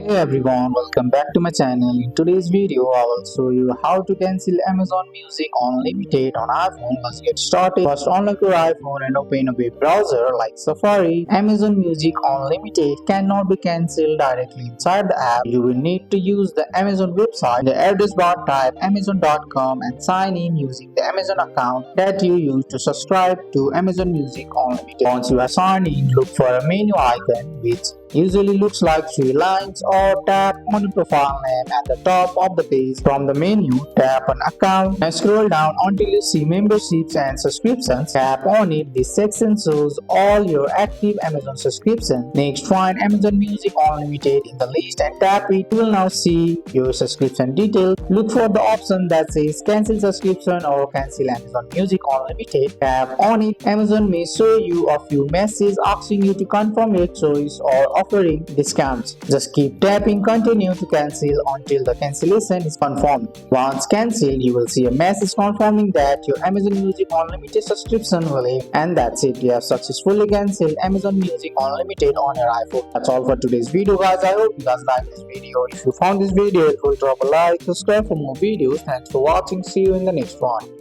Hey everyone, welcome back to my channel. In today's video, I will show you how to cancel Amazon Music Unlimited on iPhone. Let's get started. First, unlock your iPhone and open a web browser like Safari. Amazon Music Unlimited cannot be cancelled directly inside the app. You will need to use the Amazon website. In the address bar, type amazon.com and sign in using the Amazon account that you use to subscribe to Amazon Music Unlimited. Once you are signed in, look for a menu icon which usually looks like three lines, or tap on the profile name at the top of the page. From the menu, tap on account and scroll down until you see memberships and subscriptions. Tap on it. This section shows all your active Amazon subscriptions. Next, find Amazon Music Unlimited in the list and tap it. You will now see your subscription details. Look for the option that says cancel subscription or cancel Amazon Music Unlimited. Tap on it. Amazon may show you a few messages asking you to confirm your choice or offering discounts. Just keep tapping continue to cancel until the cancellation is confirmed. Once cancelled, you will see a message confirming that your Amazon Music Unlimited subscription will end, and that's it. You have successfully cancelled Amazon Music Unlimited on your iPhone. That's all for today's video, guys. I hope you guys liked this video. If you found this video helpful, drop a like, subscribe for more videos. Thanks for watching. See you in the next one.